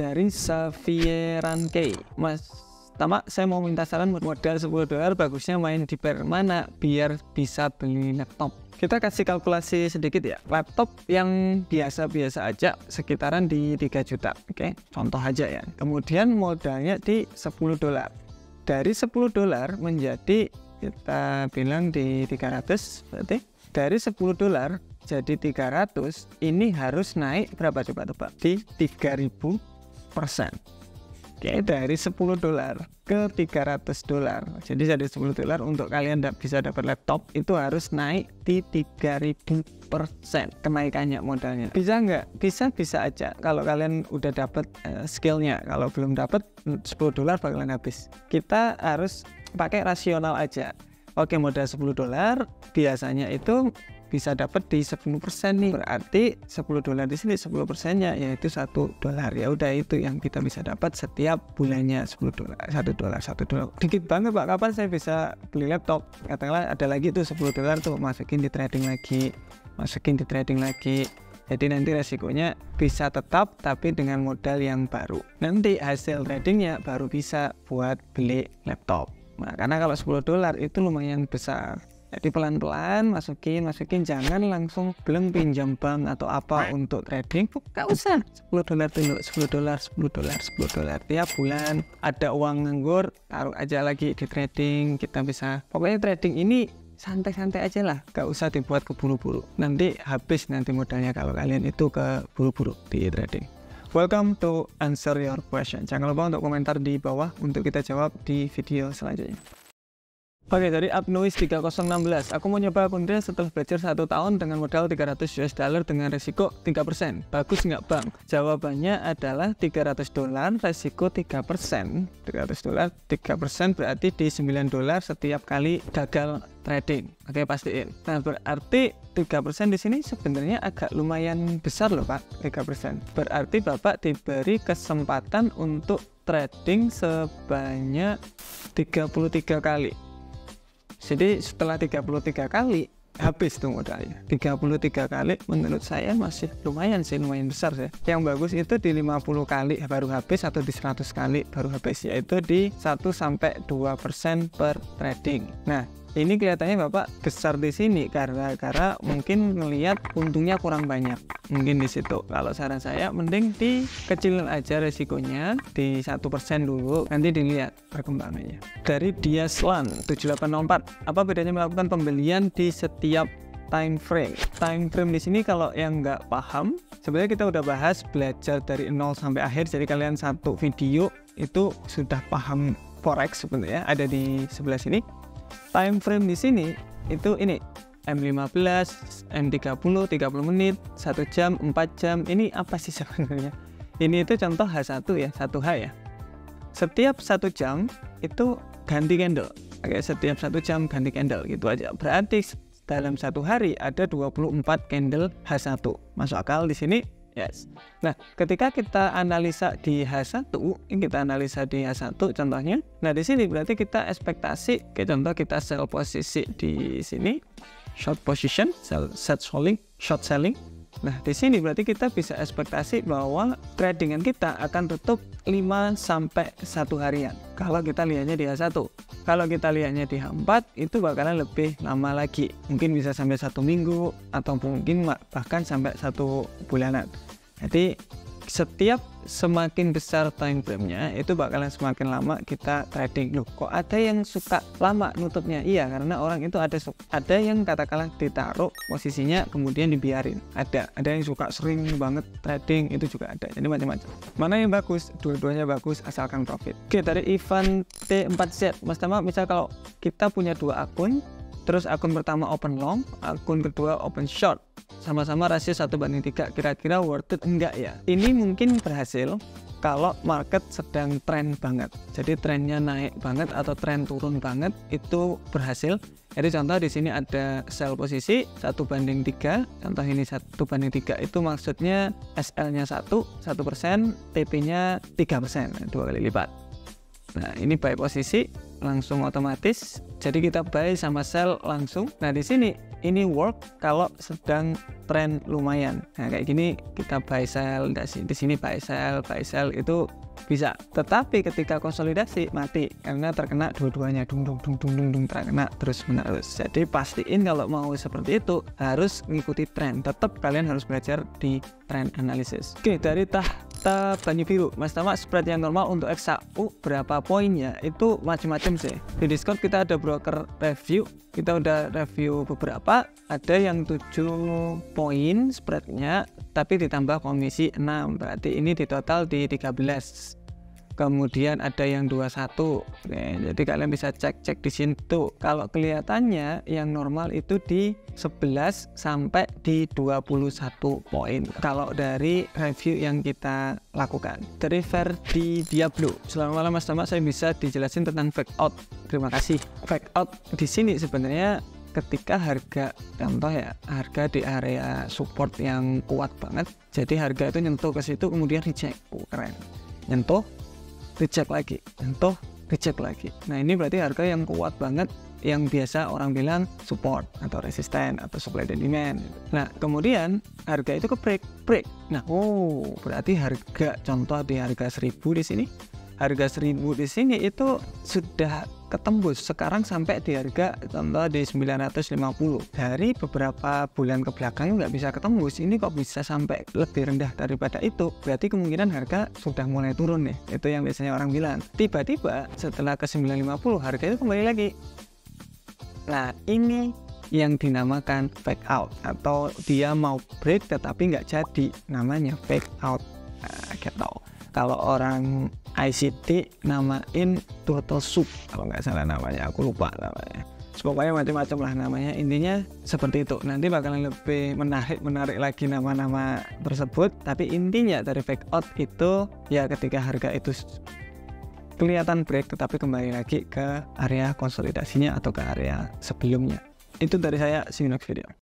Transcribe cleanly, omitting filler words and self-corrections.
dari Xavieran K. Mas Tama, saya mau minta saran modal $10 bagusnya main di pair mana biar bisa beli laptop. Kita kasih kalkulasi sedikit ya. Laptop yang biasa-biasa aja sekitaran di 3 juta. Oke, contoh aja ya. Kemudian modalnya di $10. Dari $10 menjadi kita bilang di 300, berarti dari $10 jadi 300, ini harus naik berapa coba tebak? Di 3000%. Oke, dari $10 ke $300. Jadi dari $10 untuk kalian bisa dapat laptop itu harus naik di 3000% kenaikannya modalnya. Bisa nggak? Bisa aja kalau kalian udah dapat skillnya. Kalau belum dapat $10 bakalan habis. Kita harus pakai rasional aja. Oke, modal $10 biasanya itu bisa dapat di 10% nih, berarti $10 di sini 10%-nya yaitu $1. Ya udah, itu yang kita bisa dapat setiap bulannya $10. $1. Dikit banget Pak, kapan saya bisa beli laptop? Katakanlah ada lagi tuh $10 tuh masukin di trading lagi. Jadi nanti resikonya bisa tetap tapi dengan modal yang baru. Nanti hasil tradingnya baru bisa buat beli laptop. Nah, karena kalau $10 itu lumayan besar. Jadi pelan-pelan masukin, jangan langsung belum pinjam bank atau apa untuk trading. Gak usah, $10 dulu, $10 tiap bulan. Ada uang nganggur, taruh aja lagi di trading. Kita bisa, pokoknya trading ini santai-santai aja lah, gak usah dibuat keburu-buru. Nanti habis nanti modalnya kalau kalian itu keburu-buru di trading. Welcome to answer your question. Jangan lupa untuk komentar di bawah untuk kita jawab di video selanjutnya. Oke, dari Abnois 3016, aku mau nyoba akun setelah belajar 1 tahun dengan modal $300 dengan resiko 3%. Bagus nggak bang? Jawabannya adalah $300, resiko 3%. $300, 3% berarti di $9 setiap kali gagal trading. Oke, pastiin. Nah, berarti 3% di sini sebenarnya agak lumayan besar loh Pak, 3%. Berarti Bapak diberi kesempatan untuk trading sebanyak 33 kali. Jadi setelah 33 kali habis tuh modalnya. 33 kali menurut saya masih lumayan besar sih. Yang bagus itu di 50 kali baru habis atau di 100 kali baru habis, yaitu di 1-2% per trading. Nah, ini kelihatannya Bapak besar di sini karena mungkin melihat untungnya kurang banyak. Mungkin di situ. Kalau saran saya mending dikecilin aja resikonya di 1% dulu, nanti dilihat perkembangannya. Dari Diaslan 7804, apa bedanya melakukan pembelian di setiap time frame? Time frame di sini kalau yang nggak paham, sebenarnya kita udah bahas belajar dari 0 sampai akhir. Jadi kalian satu video itu sudah paham forex sebenarnya, ada di sebelah sini. Time frame di sini itu ini M15, M30, 30 menit, 1 jam, 4 jam. Ini apa sih sebenarnya? Ini itu contoh H1 ya, 1H ya. Setiap 1 jam itu ganti candle. Oke, setiap 1 jam ganti candle gitu aja. Berarti dalam 1 hari ada 24 candle H1. Masuk akal di sini? Yes. Nah, ketika kita analisa di H1, contohnya. Nah, di sini berarti kita ekspektasi, kayak contoh kita sell posisi di sini, short position, short selling. Nah, di sini berarti kita bisa ekspektasi bahwa tradingan kita akan tutup 5 sampai 1 harian. Kalau kita lihatnya di H1. Kalau kita lihatnya di H4 itu bakalan lebih lama lagi. Mungkin bisa sampai 1 minggu atau mungkin bahkan sampai 1 bulanan. Jadi setiap semakin besar time frame-nya itu bakalan semakin lama kita trading. Loh, kok ada yang suka lama nutupnya? Iya, karena orang itu ada yang katakanlah ditaruh posisinya kemudian dibiarin. Ada yang suka sering banget trading, itu juga ada. Jadi macam-macam. Mana yang bagus? Dua-duanya bagus asalkan profit. Oke, dari Ivan T4Z. Mas Tama, misal kalau kita punya 2 akun, terus akun pertama open long, akun kedua open short, sama-sama rasio 1/3, kira-kira worth it enggak ya? Ini mungkin berhasil kalau market sedang tren banget. Jadi trennya naik banget atau tren turun banget, itu berhasil. Jadi contoh di sini ada sell posisi 1/3. Contoh ini 1/3 itu maksudnya SL-nya 1%, TP-nya 3%, 2 kali lipat. Nah, ini buy posisi langsung otomatis. Jadi kita buy sama sell langsung. Nah, di sini ini work kalau sedang tren lumayan. Nah kayak gini kita buy sell, di sini buy sell itu bisa. Tetapi ketika konsolidasi mati karena terkena dua-duanya, dung terkena terus menerus. Jadi pastiin kalau mau seperti itu harus mengikuti tren. Tetap kalian harus belajar di trend analysis. Oke, dari tahta Banyu Biru, Mas Tama, spread yang normal untuk XAU berapa poinnya? Itu macam-macam sih. Di Discord kita ada broker review, kita udah review beberapa. Ada yang 7 poin spreadnya, tapi ditambah komisi 6, berarti ini di total di 13. Kemudian ada yang 21. Oke, jadi kalian bisa cek di sini tuh. Kalau kelihatannya yang normal itu di 11 sampai di 21 poin. Kalau dari review yang kita lakukan. Dari Verdi Diablo. Selamat malam Mas Tama, saya bisa dijelasin tentang fake out. Terima kasih. Fake out di sini sebenarnya ketika harga, contoh ya, harga di area support yang kuat banget. Jadi harga itu nyentuh ke situ kemudian reject. Keren. Nyentuh, reject lagi, nyentuh, reject lagi. Nah ini berarti harga yang kuat banget, yang biasa orang bilang support atau resisten atau supply dan demand. Nah kemudian harga itu ke break. Nah berarti harga, contoh di harga 1000 di sini, harga 1000 di sini itu sudah ketembus sekarang sampai di harga contoh di 950. Dari beberapa bulan ke belakang nggak bisa ketembus, ini kok bisa sampai lebih rendah daripada itu, berarti kemungkinan harga sudah mulai turun nih. Itu yang biasanya orang bilang. Tiba-tiba setelah ke 950 harga itu kembali lagi. Nah ini yang dinamakan fake out, atau dia mau break tetapi nggak jadi, namanya fake out. Nah, gitu. Kalau orang ICT namain total soup kalau nggak salah namanya, aku lupa namanya. Pokoknya macam-macam lah namanya, intinya seperti itu. Nanti bakalan lebih menarik lagi nama-nama tersebut. Tapi intinya dari fake out itu ya ketika harga itu kelihatan break tetapi kembali lagi ke area konsolidasinya atau ke area sebelumnya. Itu dari saya, see you next video.